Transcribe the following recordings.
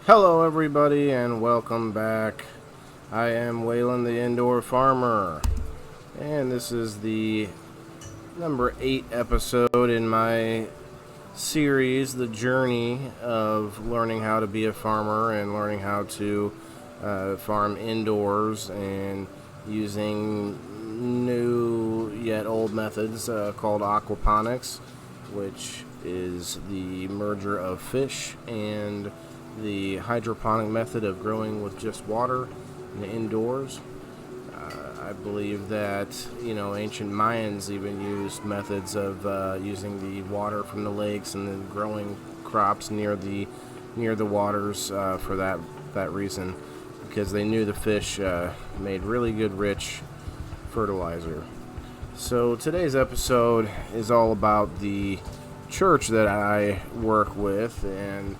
Hello, everybody, and welcome back. I am Waylon, the indoor farmer, and this is the number 8 episode in my series, The Journey of Learning How to Be a Farmer and learning how to farm indoors and using new yet old methods called aquaponics, which is the merger of fish and the hydroponic method of growing with just water indoors. I believe that ancient Mayans even used methods of using the water from the lakes and then growing crops near the waters for that reason, because they knew the fish made really good rich fertilizer. So today's episode is all about the church that I work with, and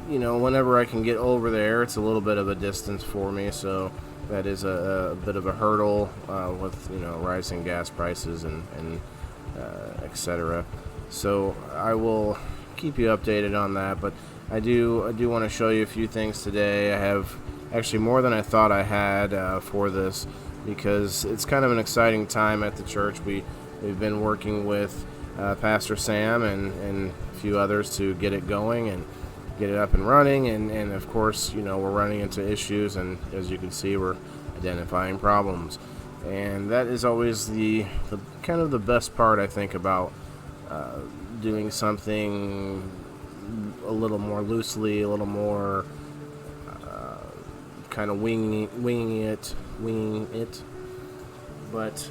whenever I can get over there, it's a little bit of a distance for me, so that is a bit of a hurdle with rising gas prices and etc. So I will keep you updated on that, but I do want to show you a few things today. I have actually more than I thought I had for this, because it's kind of an exciting time at the church. We've been working with Pastor Sam and a few others to get it going and get it up and running, and of course we're running into issues, and as you can see, we're identifying problems, and that is always the kind of the best part, I think, about doing something a little more loosely, a little more kind of winging it, but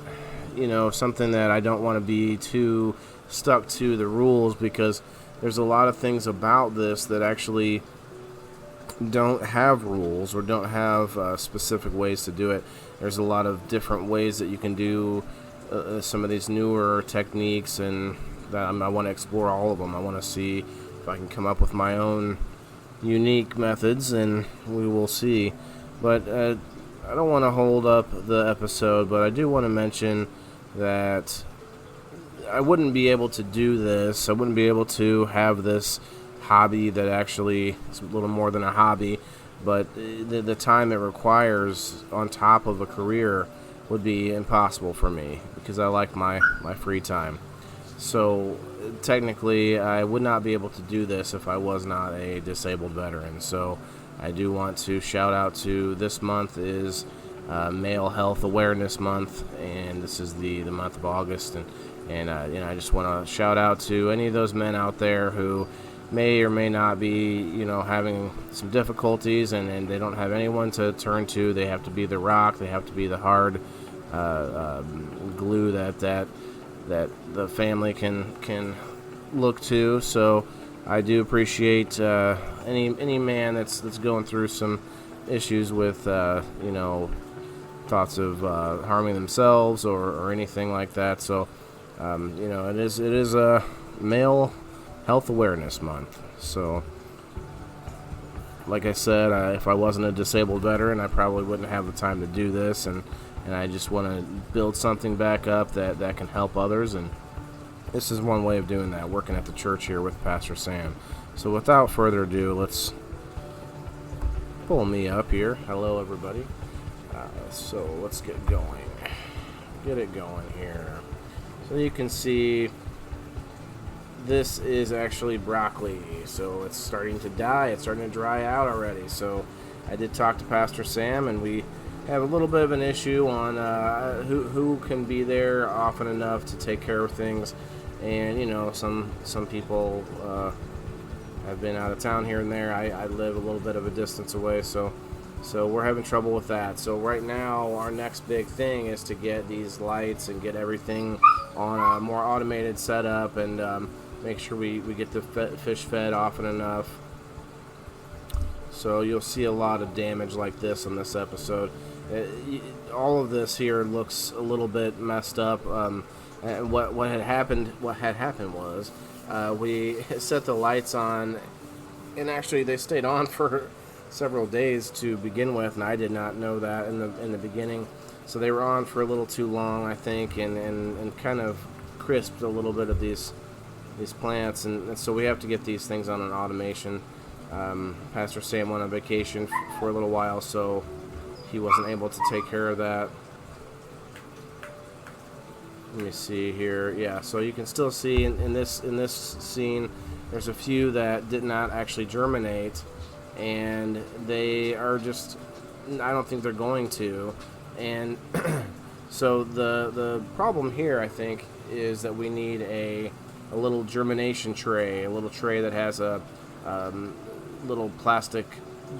something that I don't want to be too stuck to the rules, because there's a lot of things about this that actually don't have rules or don't have specific ways to do it. There's a lot of different ways that you can do some of these newer techniques, and that I want to explore all of them. I want to see if I can come up with my own unique methods, and we will see. But I don't want to hold up the episode, but I do want to mention that I wouldn't be able to do this. I wouldn't be able to have this hobby that actually is a little more than a hobby, but the time it requires on top of a career would be impossible for me, because I like my free time. So technically, I would not be able to do this if I was not a disabled veteran. So I do want to shout out to, this month is Male Health Awareness Month, and this is the month of August, and I just want to shout out to any of those men out there who may or may not be having some difficulties, and they don't have anyone to turn to. They have to be the rock, they have to be the hard glue that the family can look to. So I do appreciate any man that's going through some issues with thoughts of harming themselves or anything like that. So it is a Male Health Awareness Month. So like I said, if I wasn't a disabled veteran, I probably wouldn't have the time to do this, and I just want to build something back up that can help others, and this is one way of doing that, working at the church here with Pastor Sam. So without further ado, let's pull me up here. Hello, everybody. So let's get it going here. So you can see this is actually broccoli, so it's starting to die, it's starting to dry out already. So I did talk to Pastor Sam, and we have a little bit of an issue on who can be there often enough to take care of things. And some people have been out of town here and there. I live a little bit of a distance away, so we're having trouble with that. So right now, our next big thing is to get these lights and get everything on a more automated setup, and make sure we get the fish fed often enough. So you'll see a lot of damage like this on this episode. All of this here looks a little bit messed up. And what had happened was we set the lights on, and actually they stayed on for several days to begin with, and I did not know that in the beginning. So they were on for a little too long, I think, and kind of crisped a little bit of these plants, and so we have to get these things on an automation Pastor Sam went on vacation for a little while, so he wasn't able to take care of that. Let me see here. Yeah, so you can still see in this scene, there's a few that did not actually germinate, and they are just, I don't think they're going to. And so the problem here, I think, is that we need a little germination tray, a little tray that has a little plastic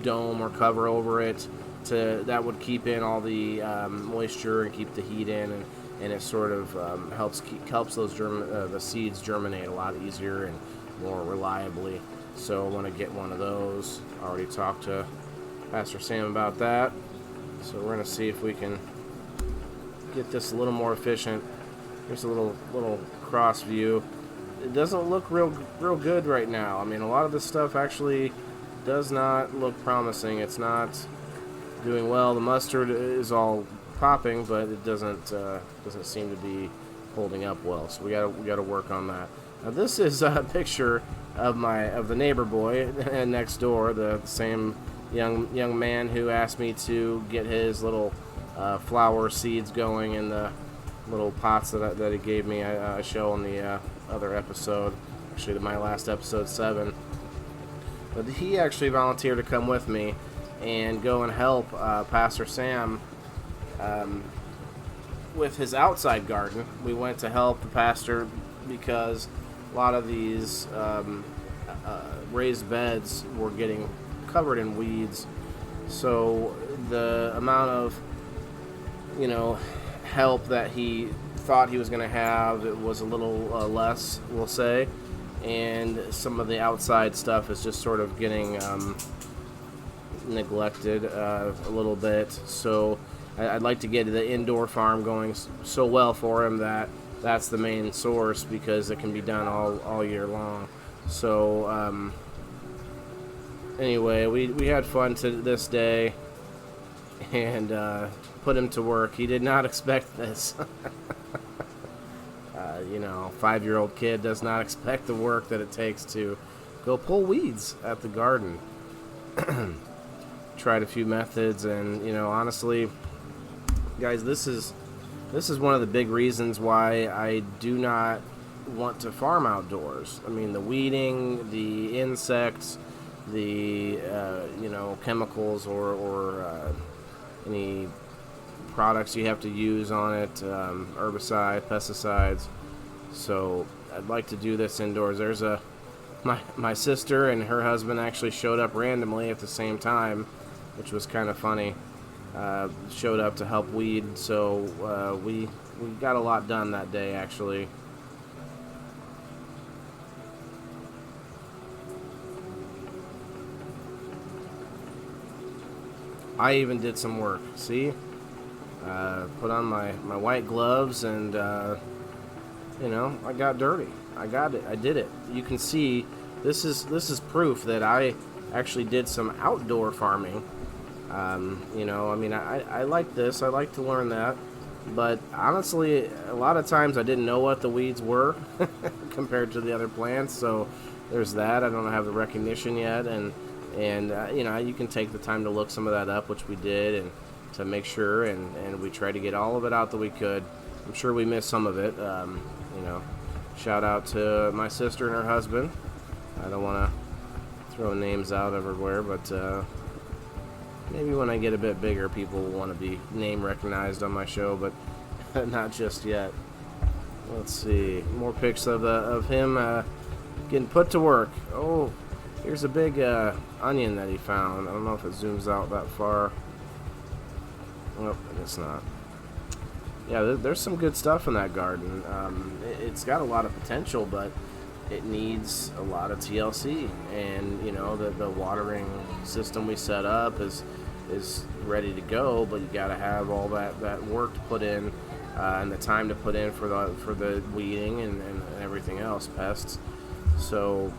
dome or cover over it that would keep in all the moisture and keep the heat in, and it sort of helps those the seeds germinate a lot easier and more reliably. So I want to get one of those. I already talked to Pastor Sam about that. So we're going to see if we can get this a little more efficient. Here's a little cross view. It doesn't look real good right now. I mean, a lot of this stuff actually does not look promising. It's not doing well. The mustard is all popping, but it doesn't seem to be holding up well. So we got to work on that. Now this is a picture of the neighbor boy next door, the same young man who asked me to get his little flower seeds going in the little pots that he gave me. I show on the other episode, actually my last episode 7. But he actually volunteered to come with me and go and help Pastor Sam with his outside garden. We went to help the pastor because a lot of these raised beds were getting covered in weeds. So the amount of help that he thought he was going to have, it was a little less, we'll say, and some of the outside stuff is just sort of getting neglected a little bit. So I'd like to get the indoor farm going so well for him that that's the main source, because it can be done all year long. So anyway, we had fun to this day and put him to work. He did not expect this. 5-year-old kid does not expect the work that it takes to go pull weeds at the garden. Tried a few methods, and honestly, guys, this is one of the big reasons why I do not want to farm outdoors. I mean, the weeding, the insects, the chemicals or any products you have to use on it, herbicide, pesticides. So I'd like to do this indoors. There's my sister and her husband actually showed up randomly at the same time, which was kind of funny. Showed up to help weed, so we got a lot done that day, actually. I even did some work. See, put on my white gloves, and I got dirty. I got it. I did it. You can see this is proof that I actually did some outdoor farming. I like this. I like to learn that. But honestly, a lot of times I didn't know what the weeds were compared to the other plants. So there's that. I don't have the recognition yet. And you can take the time to look some of that up, which we did, and to make sure. And we tried to get all of it out that we could. I'm sure we missed some of it. Shout out to my sister and her husband. I don't want to throw names out everywhere, but maybe when I get a bit bigger, people will want to be name recognized on my show, but not just yet. Let's see. More pics of him getting put to work. Oh, here's a big onion that he found. I don't know if it zooms out that far. Oh, it's not. Yeah, there's some good stuff in that garden. It's got a lot of potential, but it needs a lot of TLC, and the watering system we set up is ready to go, but you got to have all that work to put in, and the time to put in for the weeding and everything else, pests. So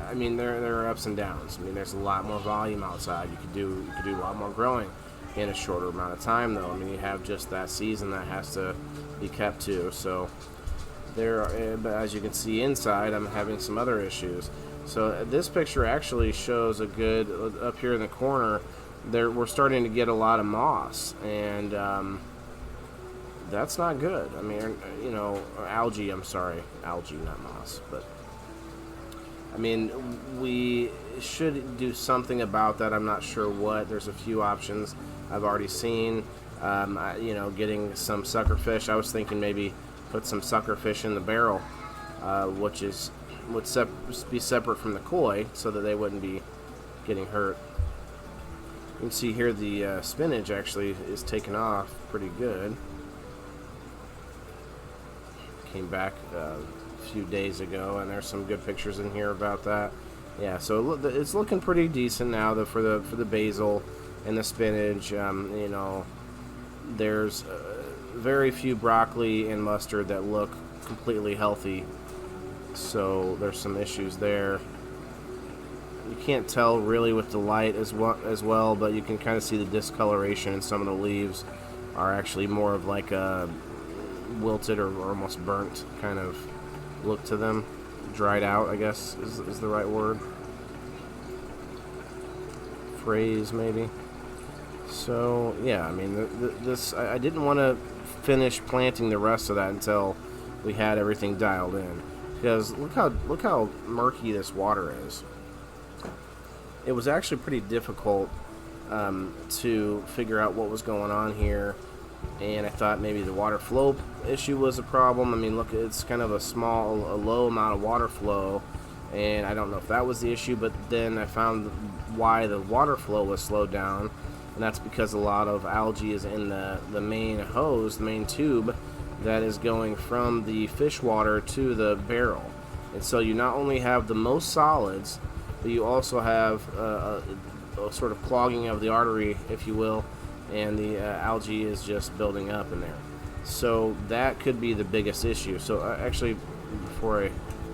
I mean, there are ups and downs. I mean, there's a lot more volume outside. You could do a lot more growing in a shorter amount of time, though. I mean, you have just that season that has to be kept to. So there are, but as you can see inside, I'm having some other issues. So this picture actually shows a good, up here in the corner, there we're starting to get a lot of moss, and that's not good. I mean, you know, algae, I'm sorry, algae, not moss, but I mean, we should do something about that. I'm not sure what. There's a few options I've already seen. You know, getting some sucker fish. I was thinking maybe put some sucker fish in the barrel, which would be separate from the koi, so that they wouldn't be getting hurt. You can see here the spinach actually is taking off pretty good. Came back a few days ago, and there's some good pictures in here about that. Yeah, so it's looking pretty decent now for the basil and the spinach. You know, there's very few broccoli and mustard that look completely healthy, so there's some issues there. You can't tell really with the light as well, but you can kind of see the discoloration, and some of the leaves are actually more of like a wilted or almost burnt kind of look to them. Dried out, I guess is the right word. Phrase, maybe. So yeah, I mean, this I didn't want to finish planting the rest of that until we had everything dialed in, because look how murky this water is. It was actually pretty difficult to figure out what was going on here, and I thought maybe the water flow issue was a problem. I mean, look, it's kind of a low amount of water flow, and I don't know if that was the issue, but then I found why the water flow was slowed down, and that's because a lot of algae is in the main hose, the main tube that is going from the fish water to the barrel. And so you not only have the most solids, but you also have a sort of clogging of the artery, if you will, and the algae is just building up in there. So that could be the biggest issue. So actually, before I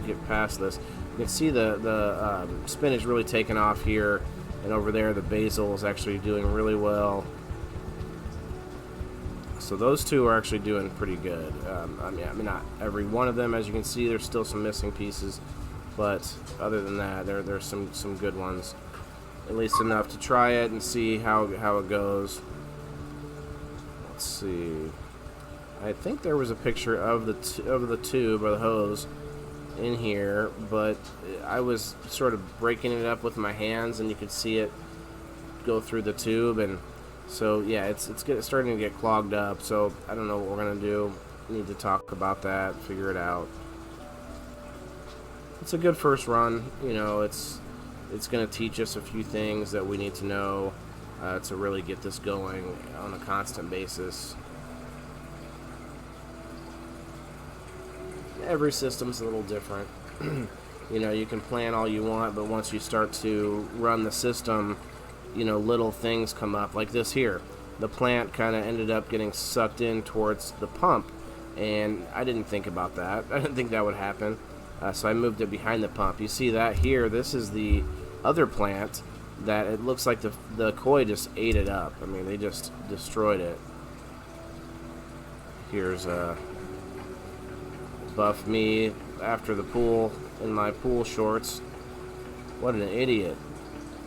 get past this, you can see the spinach really taking off here, and over there the basil is actually doing really well. So those two are actually doing pretty good. I mean, not every one of them, as you can see, there's still some missing pieces, but other than that, there's some good ones. At least enough to try it and see how it goes. Let's see. I think there was a picture of the tube or the hose in here, but I was sort of breaking it up with my hands, and you could see it go through the tube, and so yeah, it's starting to get clogged up. So I don't know what we're gonna do. Need to talk about that, figure it out. It's a good first run. You know, it's going to teach us a few things that we need to know to really get this going on a constant basis. Every system's a little different. You know, you can plan all you want, but once you start to run the system, you know, little things come up. Like this here. The plant kind of ended up getting sucked in towards the pump, and I didn't think about that. I didn't think that would happen. So I moved it behind the pump. You see that here? This is the other plant that it looks like the koi just ate it up. I mean, they just destroyed it. Here's buff me after the pool in my pool shorts. What an idiot.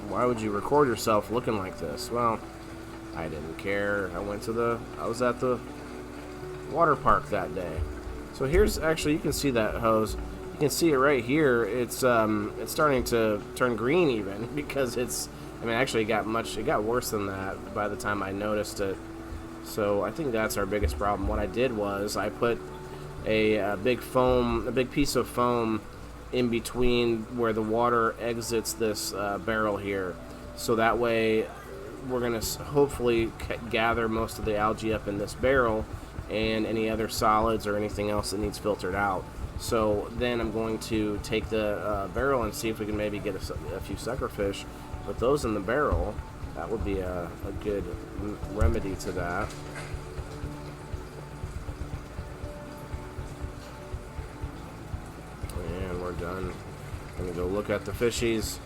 Why would you record yourself looking like this? Well, I didn't care. I was at the water park that day. So here's actually, you can see that hose. You can see it right here. It's starting to turn green even, because actually it got worse than that by the time I noticed it. So I think that's our biggest problem. What I did was I put a big piece of foam in between where the water exits this barrel here. So that way we're going to hopefully gather most of the algae up in this barrel, and any other solids or anything else that needs filtered out. So then I'm going to take the barrel and see if we can maybe get a few suckerfish. Put those in the barrel. That would be a good remedy to that. And we're done. I'm gonna go look at the fishies.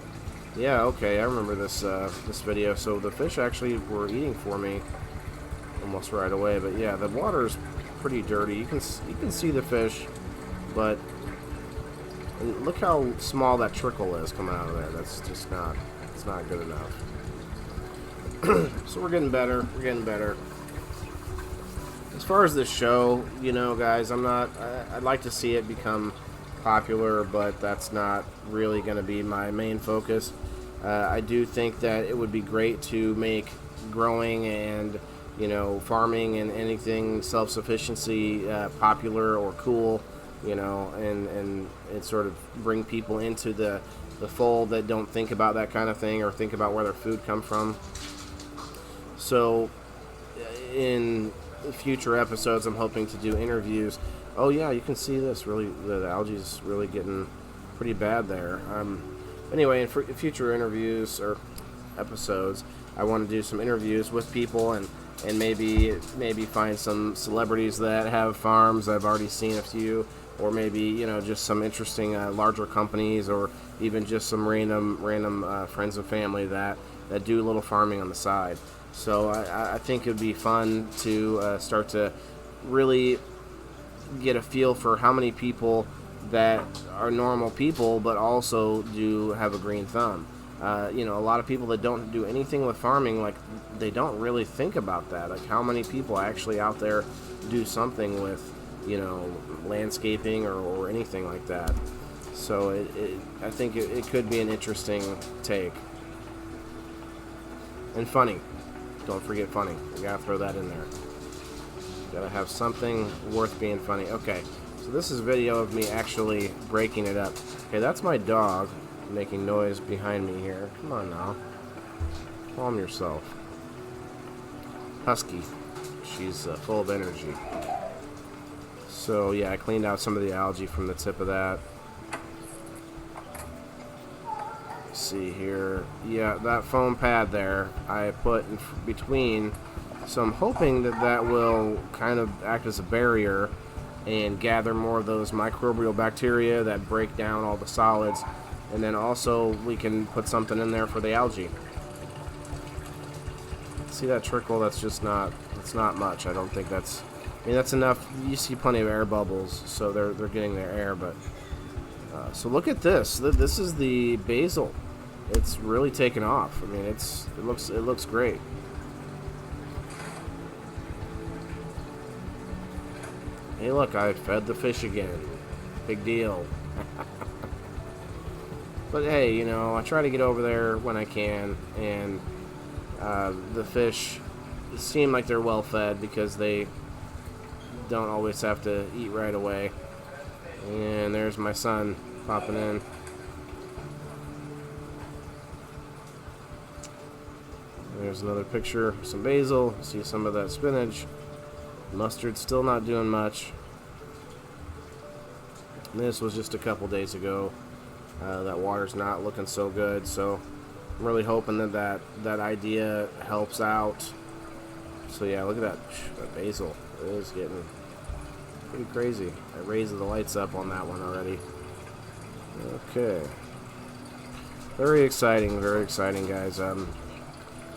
Yeah, okay, I remember this this video. So the fish actually were eating for me almost right away. But yeah, the water's pretty dirty. You can see the fish, but And look how small that trickle is coming out of there. That's just not, it's not good enough. So we're getting better. We're getting better. As far as this show, you know, guys, I'd like to see it become popular, but that's not really going to be my main focus. I do think that it would be great to make growing and, you know, farming and anything self-sufficiency popular or cool, you know, and sort of bring people into the fold that don't think about that kind of thing or think about where their food comes from. So in future episodes, I'm hoping to do interviews. Oh yeah, you can see this. Really, the algae is really getting pretty bad there. Anyway, in future interviews or episodes, I want to do some interviews with people and maybe find some celebrities that have farms. I've already seen a few, or maybe, you know, just some interesting larger companies, or even just some random friends and family that do a little farming on the side. So I think it would be fun to start to really get a feel for how many people that are normal people but also do have a green thumb. You know, a lot of people that don't do anything with farming, like, they don't really think about that. Like, how many people actually out there do something with, you know, landscaping or anything like that. So I think it could be an interesting take. And funny. Don't forget funny. You gotta throw that in there. Gotta have something worth being funny. Okay, so this is a video of me actually breaking it up. Okay, that's my dog making noise behind me here. Come on now. Calm yourself. Husky. She's full of energy. So yeah, I cleaned out some of the algae from the tip of that. See here, yeah, that foam pad there I put in between, so I'm hoping that will kind of act as a barrier and gather more of those microbial bacteria that break down all the solids, and then also we can put something in there for the algae. See that trickle? That's just not, it's not much. I don't think that's, I mean, that's enough. You see plenty of air bubbles, so they're getting their air. But so look at this. This is the basil. It's really taken off. I mean, it looks great. Hey, look, I fed the fish again. Big deal. But hey, you know, I try to get over there when I can, and the fish seem like they're well fed because they don't always have to eat right away. And there's my son popping in. There's another picture of some basil. See some of that spinach. Mustard's still not doing much. And this was just a couple days ago. That water's not looking so good, so I'm really hoping that idea helps out. So yeah, look at that basil. It is getting pretty crazy. I raised the lights up on that one already. Okay. Very exciting, guys.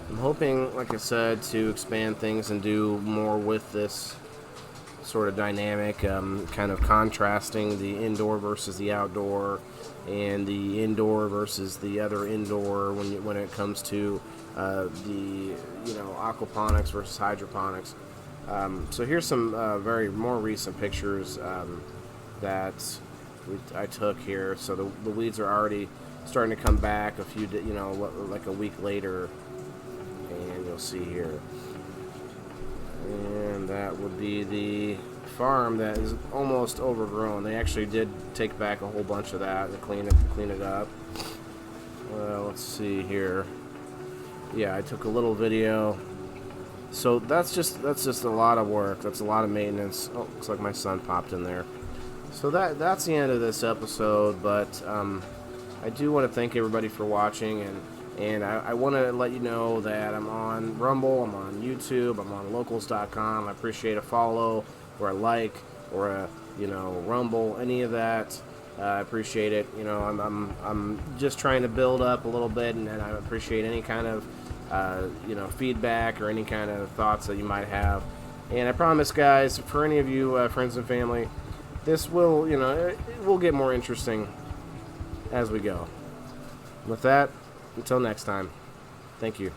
I'm hoping, like I said, to expand things and do more with this sort of dynamic, kind of contrasting the indoor versus the outdoor, and the indoor versus the other indoor when it comes to the aquaponics versus hydroponics. So here's some very more recent pictures that I took here. So the weeds are already starting to come back a few, like a week later. And you'll see here, and that would be the farm that is almost overgrown. They actually did take back a whole bunch of that and clean it up. Well, let's see here. Yeah, I took a little video. So that's just a lot of work. That's a lot of maintenance. Oh, looks like my son popped in there. So that's the end of this episode. But I do want to thank everybody for watching, and I want to let you know that I'm on Rumble, I'm on YouTube, I'm on locals.com. I appreciate a follow or a like or a Rumble, any of that. I appreciate it. I'm just trying to build up a little bit, and I appreciate any kind of feedback or any kind of thoughts that you might have. And I promise, guys, for any of you friends and family, this will it will get more interesting as we go. With that, until next time, thank you.